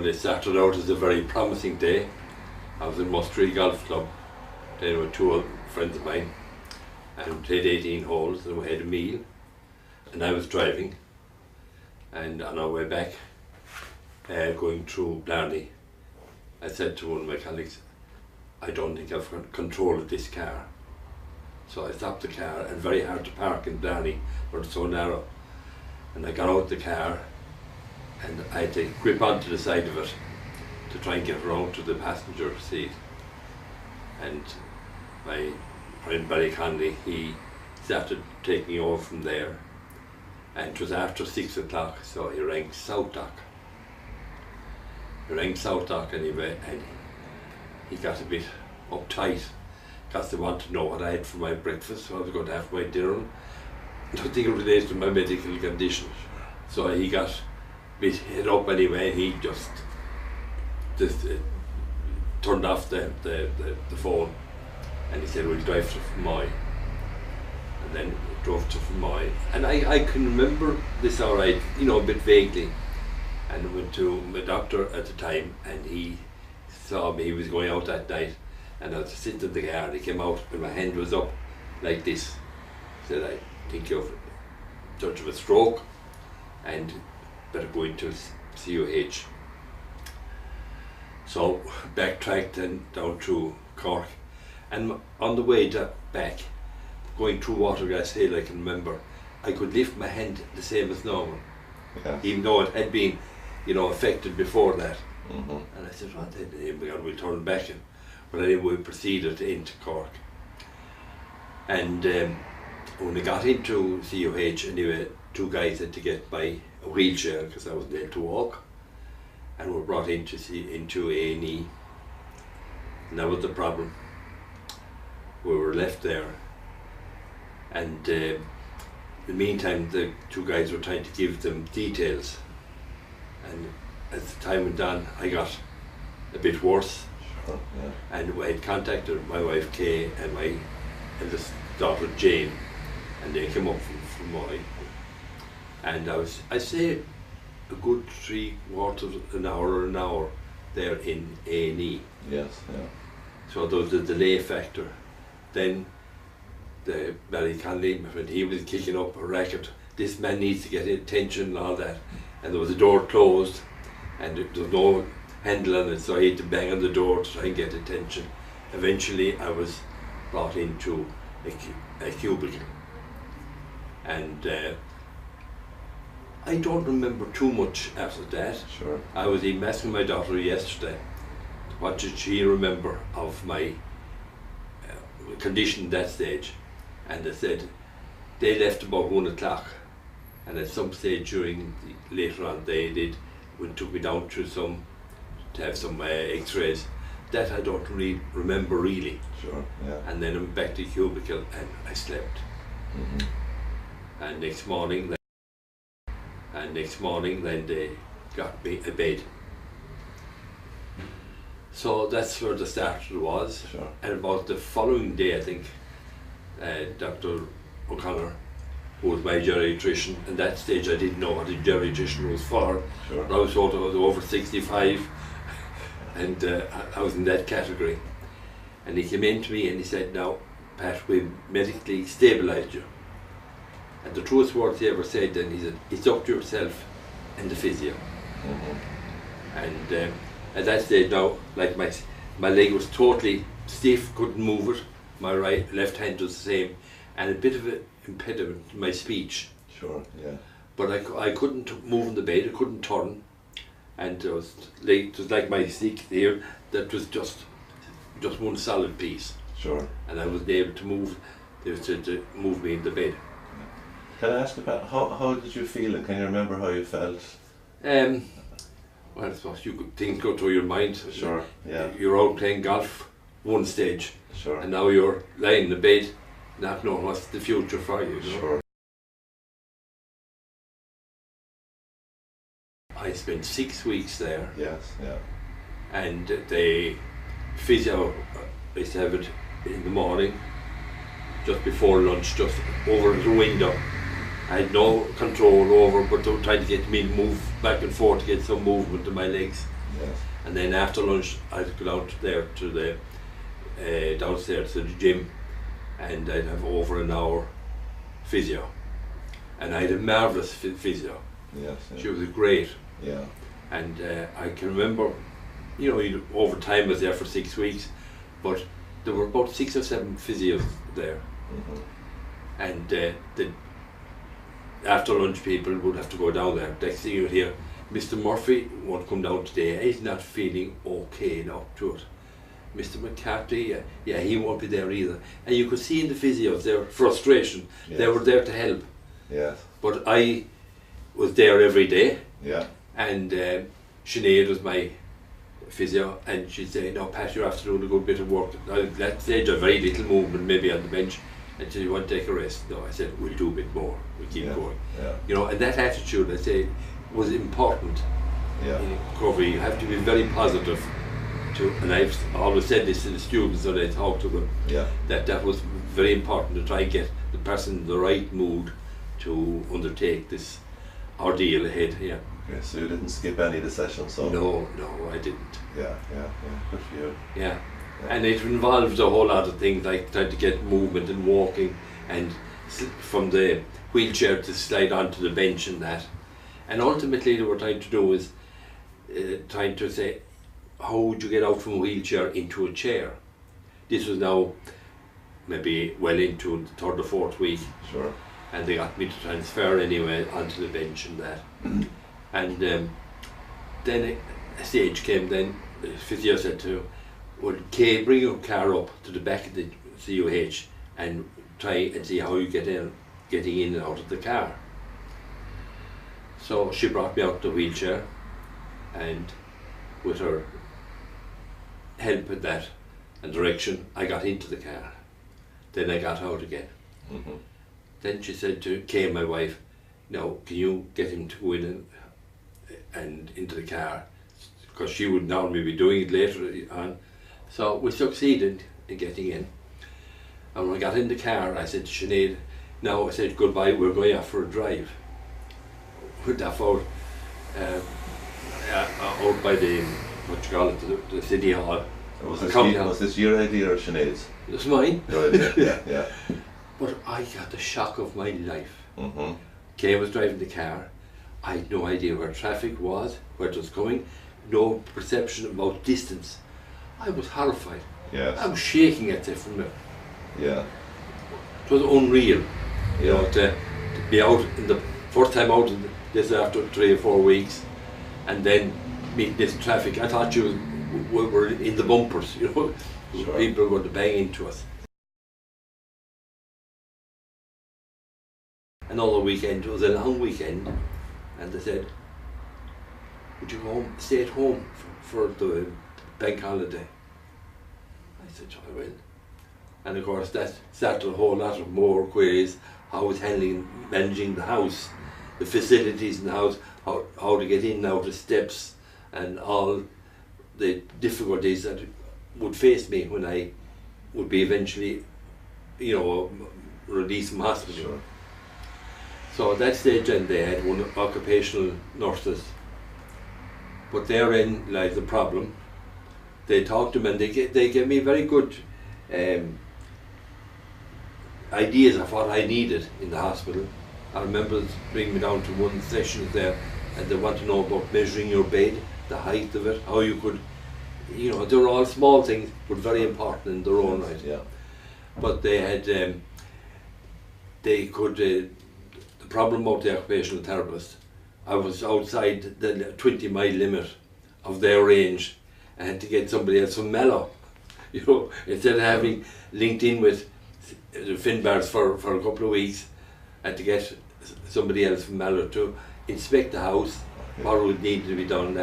they started out as a very promising day. I was in Mustry Golf Club. There were two friends of mine, and we played 18 holes, and we had a meal, and I was driving, and on our way back, going through Blarney, I said to one of my colleagues, I don't think I've control of this car. So I stopped the car, and very hard to park in Blarney, where it's so narrow. And I got out the car, and I had to grip onto the side of it to try and get around to the passenger seat. And my friend Barry Conley, he started taking over from there, and it was after 6 o'clock, so he rang South Dock. He rang South Dock anyway, and he got a bit uptight because they wanted to know what I had for my breakfast, so I was going to have my dinner. Nothing related to my medical condition. So he got a bit hit up anyway. He just turned off the phone, and he said, we'll drive to Fermoy. And then drove to Fermoy. And I can remember this all right, you know, a bit vaguely. And I went to my doctor at the time, and he saw me. He was going out that night, and I was sitting in the car, and he came out, and my hand was up like this. He said, I think you've touch of a stroke, and better go into COH. So backtracked and down to Cork, and on the way back, going through Watergrass Hill, I can remember, I could lift my hand the same as normal, even though it had been, you know, affected before that. And I said, what then? We'll turn back. But anyway, we proceeded into Cork. And when I got into COH, anyway, two guys had to get my wheelchair because I wasn't able to walk, and were brought into A&E. And that was the problem. We were left there, and in the meantime, the two guys were trying to give them details. And as the time went on, I got a bit worse. And I had contacted my wife Kay and my eldest daughter Jane, and they came up from Fermoy. And I say a good 3/4 of an hour or an hour there in A&E. Yes, yeah. So there was a delay factor. Then the Barry Conley, my friend, he was kicking up a racket. This man needs to get attention and all that. And there was a door closed, and there was no handle on it, so I had to bang on the door to try and get attention. Eventually I was brought into a cubicle, and I don't remember too much after that. Sure. I was even asking my daughter yesterday, what did she remember of my condition at that stage, and they said they left about 1 o'clock, and at some stage later on they took me down to have some x-rays. That I don't really remember really. Sure, yeah. And then I went back to the cubicle and I slept. And next morning then they got me a bed. So that's where the start was. Sure. And about the following day, I think, Dr. O'Connor, who was my geriatrician, at that stage I didn't know what a geriatrician was for. Sure. But I was told I was over 65, and I was in that category. And he came in to me and he said, now, Pat, we've medically stabilised you. And the truest words he ever said then, he said, it's up to yourself and the physio. And at that stage now, like my leg was totally stiff, couldn't move it. My left hand was the same, and a bit of an impediment to my speech. Sure, yeah. But I couldn't move in the bed, I couldn't turn. And it was like my stick here, that was just one solid piece. Sure. And I wasn't able to move, they were to move me in the bed. Can I ask about how did you feel it? Can you remember how you felt? Well, I suppose things go through your mind. Sure, yeah. You're out playing golf one stage, Sure. and now you're lying in the bed, not knowing what's the future for you. You know? Sure. I spent 6 weeks there. Yes, yeah. And the physio, I used to have it in the morning, just before lunch, just over the window. I had no control over, but they were trying to get me to move back and forth to get some movement in my legs. Yes. And then after lunch, I'd go out there to the downstairs to the gym, and I'd have over an hour physio. And I had a marvellous physio. Yes. Yeah. She was great. Yeah. And I can remember, you know, over time I was there for 6 weeks, but there were about 6 or 7 physios there. Mm-hmm. And the after lunch people would have to go down there. Next thing you would hear, Mr. Murphy won't come down today, he's not feeling okay now to it. Mr. McCarthy, yeah, he won't be there either. And you could see in the physios their frustration. Yes. They were there to help. Yes. But I was there every day. Yeah. And Sinead was my physio, and she'd say, "No, Pat, you're after doing a good bit of work." At that stage, a very little movement, maybe on the bench. And she said, "You want to take a rest?" No, I said, "We'll do a bit more. We'll keep going." Yeah. You know, and that attitude, I say, was important. Yeah. In recovery, you have to be very positive. And I've always said this to the students when I talk to them. Yeah. That was very important, to try and get the person in the right mood to undertake this ordeal ahead. Yeah. Okay, so you didn't skip any of the sessions, so? No, I didn't. Yeah. Good for you. Yeah. And it involved a whole lot of things, like trying to get movement and walking, and from the wheelchair to slide onto the bench and that. And ultimately what we're trying to do is trying to say, how would you get out from a wheelchair into a chair? This was now maybe well into the 3rd or 4th week. Sure. And they got me to transfer anyway onto the bench and that. And then a stage came, then the physio said to, "Well, Kay, bring your car up to the back of the CUH and try and see how you getting in and out of the car." So she brought me out the wheelchair, and with her help with that and direction, I got into the car. Then I got out again. Mm-hmm. Then she said to Kay, my wife, "Now, can you get him to go in and into the car?" Because she would normally be doing it later on. So we succeeded in getting in. And when I got in the car, I said to Sinead, "Now," I said, "goodbye, we're going out for a drive." Went off out by the, what you call it, the city hall. Was this your idea or Sinead's? It was mine. Your idea, yeah. But I got the shock of my life. Mm-hmm. Kay was driving the car. I had no idea where traffic was, where it was going, no perception about distance. I was horrified. Yes. I was shaking at it from it. Yeah. It was unreal, you know, to be out in the first time out in this after 3 or 4 weeks, and then meet this traffic. I thought we were in the bumpers, you know, Sure. People were going to bang into us. Another weekend, it was a long weekend, and they said, "Would you go home, stay at home for the bank holiday?" I said, "I will." And of course that started a whole lot of more queries, how I was managing the house, the facilities in the house, how to get in and out of steps, and all the difficulties that would face me when I would be eventually, you know, released from hospital. Sure. So at that stage then they had one occupational nurses, but therein lies the problem. They talked to me and they gave me very good ideas of what I needed in the hospital. I remember bringing me down to one session there, and they want to know about measuring your bed, the height of it, how you could, you know, they were all small things but very important in their own right. Yeah. But they had, the problem about the occupational therapist, I was outside the 20-mile limit of their range. I had to get somebody else from Mallow, you know, instead of having linked in with the Finbars for a couple of weeks, I had to get somebody else from Mallow to inspect the house, what would need to be done.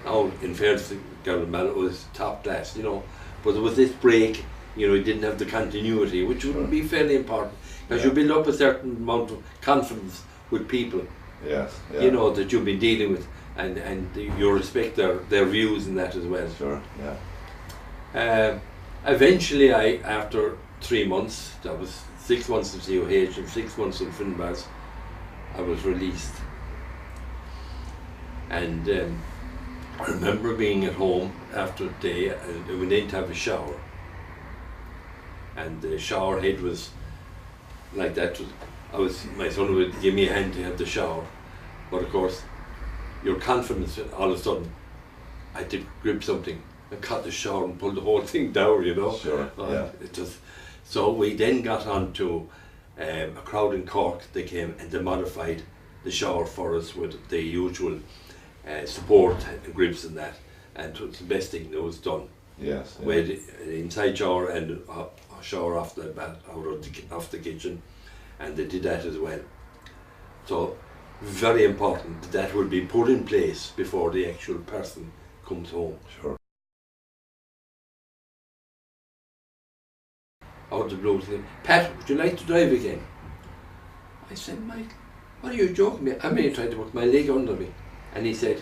Now, in fairness, the girl in Mallow was top class, you know, but there was this break, you know, you didn't have the continuity, which would be fairly important, because you build up a certain amount of confidence with people, Yes. Yeah. you know, that you've been dealing with, and you respect their views in that as well. Sure. Yeah. Eventually, after 3 months, that was 6 months of COH and 6 months of Finbars, I was released. And I remember being at home after a day and we didn't have a shower. And the shower head was like that. My son would give me a hand to have the shower. But of course, your confidence, all of a sudden, I did grip something and cut the shower and pulled the whole thing down, you know. Sure, yeah. So we then got on to a crowd in Cork. They came and they modified the shower for us with the usual support and grips and that. And it was the best thing that was done. Yes. We had an inside shower and a shower off the off the kitchen, and they did that as well. So very important that will be put in place before the actual person comes home. Sure. Out of the blue, said, Pat, would you like to drive again? I said, Mike, what are you joking me? I mean, trying to put my leg under me. And he said,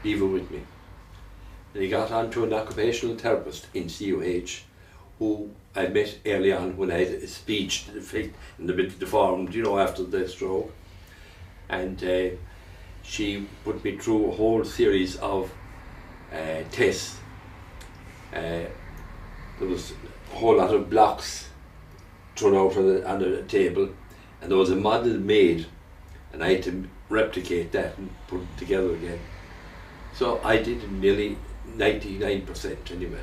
leave it with me. And he got on to an occupational therapist in CUH who I met early on when I had a speech in the middle of the forum, you know, after the stroke. And she put me through a whole series of tests. There was a whole lot of blocks thrown out on the table, and there was a model made, and I had to replicate that and put it together again. So I did nearly 99% anyway,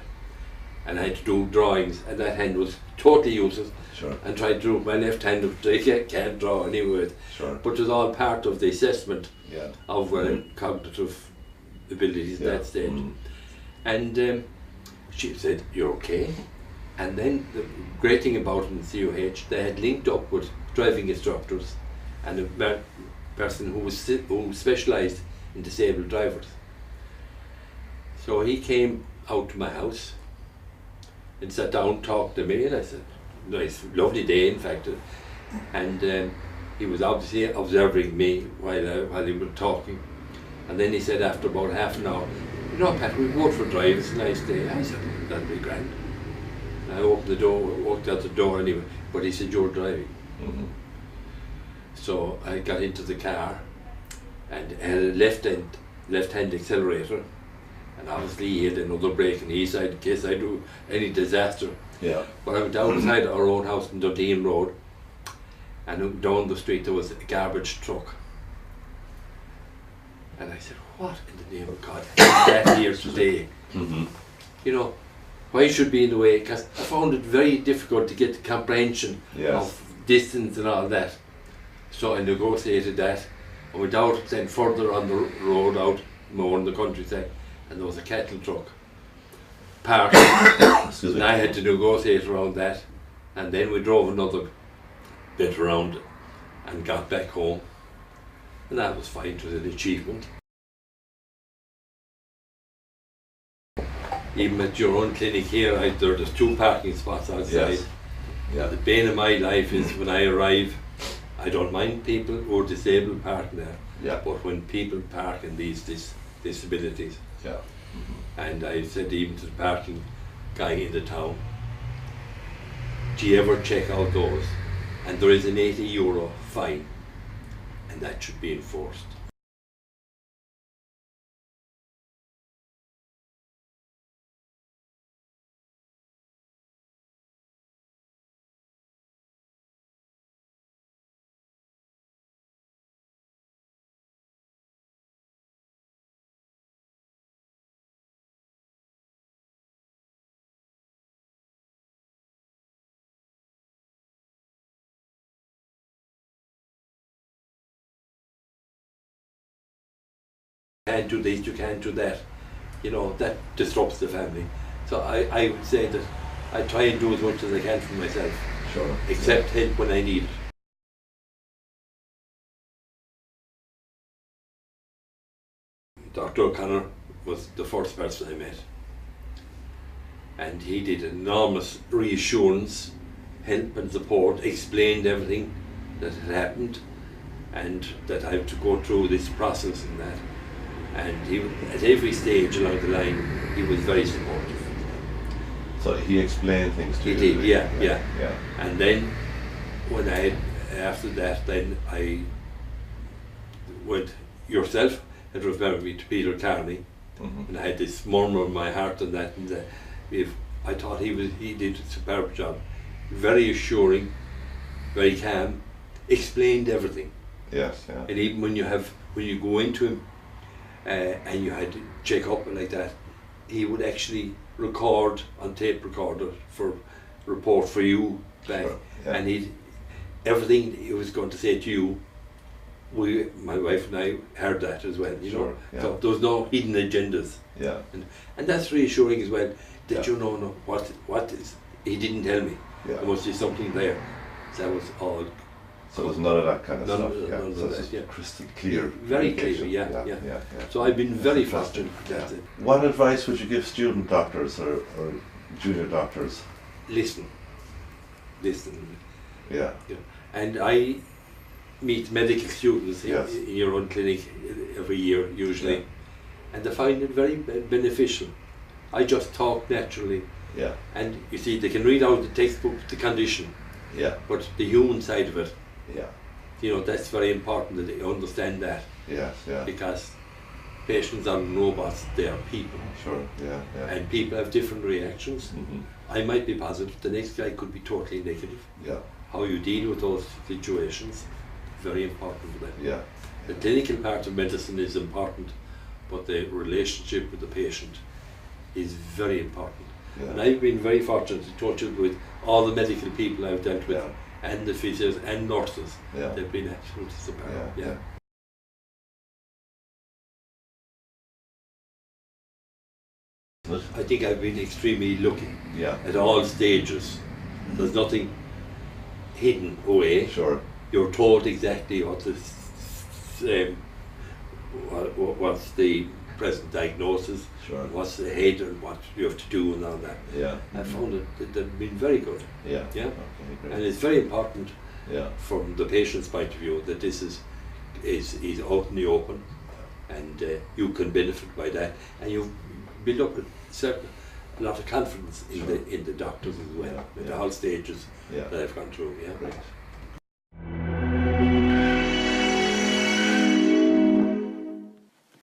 and I had to do drawings, and that hand was totally useless. Sure. And tried to do my left hand, I can't draw anyway. Sure. But it was all part of the assessment of cognitive abilities at that stage. And she said, "You're okay." And then the great thing about it in CUH, they had linked up with driving instructors and a person who specialised in disabled drivers. So he came out to my house and sat down, talked to me, and I said, nice, lovely day in fact. And he was obviously observing me while he was talking. And then he said after about half an hour, "You know, Pat, we'll go for a drive, it's a nice day." I said, "That'll be grand." I opened the door, walked out the door anyway, but he said, "You're driving." So I got into the car and had a left-hand accelerator, and obviously he had another brake on his side in case I do any disaster. Yeah. But I went outside our own house in Dundee Road, and down the street there was a garbage truck. And I said, "What in the name of God is that here today?" You know, why should be in the way? Because I found it very difficult to get the comprehension of distance and all that. So I negotiated that. I went out then further on the road, out more in the countryside, and there was a cattle truck parked. And I had to negotiate around that. And then we drove another bit around and got back home. And that was fine, it was an achievement. Even at your own clinic here, there's 2 parking spots outside. The bane of my life is when I arrive, I don't mind people who are disabled parking there, but when people park in these disabilities. And I said even to the parking guy in the town, do you ever check out those? And there is an €80 fine, and that should be enforced. You can't do this, you can't do that. You know, that disrupts the family. So I would say that I try and do as much as I can for myself. Sure. Accept help when I need it. Dr. O'Connor was the first person I met. And he did enormous reassurance, help and support, explained everything that had happened and that I had to go through this process and that. And he, at every stage along the line, he was very supportive. So he explained things to you? He did, yeah. And then, when after that, then I went yourself and referred me to Peter Carney, and I had this murmur in my heart and that, and if I thought he did a superb job, very assuring, very calm, explained everything. Yes, yeah. And even when you go into him and you had to check up like that, he would actually record on tape recorder for report for you back, Sure, yeah. and everything he was going to say to you, my wife and I heard that as well. You Sure, know, yeah. so there was no hidden agendas. Yeah. And that's reassuring as well. That Yeah. you know what is he didn't tell me. Yeah. There must be something there. So that was all. So there's none of that kind of None stuff. of- Yeah. none of So that, it's yeah. crystal clear. Very clear, communication. yeah. Yeah. So I've been That's very interesting. fortunate. That's Yeah. it. What advice would you give student doctors or junior doctors? Listen. Yeah. And I meet medical students Yes. in your own clinic every year usually, Yeah. and they find it very beneficial. I just talk naturally, Yeah. and you see they can read out the textbook, the condition, Yeah. but the human side of it, Yeah. you know, that's very important that they understand that, Yes. Yeah. because patients aren't robots, they are people, Sure. Yeah. Yeah. and people have different reactions. I might be positive, the next guy could be totally negative. Yeah. How you deal with those situations, very important for them. Yeah. The clinical part of medicine is important, but the relationship with the patient is very important. Yeah. And I've been very fortunate to touch it with all the medical people I've dealt with, Yeah. and the physios and nurses. Yeah. They've been absolutely superb. Yeah. Yeah. I think I've been extremely lucky Yeah. at all stages. There's nothing hidden away. Sure. You're told exactly what what's the present diagnosis, Sure. what's the head, and what you have to do, and all that. Yeah. I found that they've been very good, Yeah. yeah. Okay. Great. And it's very important Yeah. from the patient's point of view that this is out in the open, and you can benefit by that, and you build up a lot of confidence in Sure. the doctors as well, Yeah, at yeah. all stages Yeah. that I've gone through. Yeah. Great.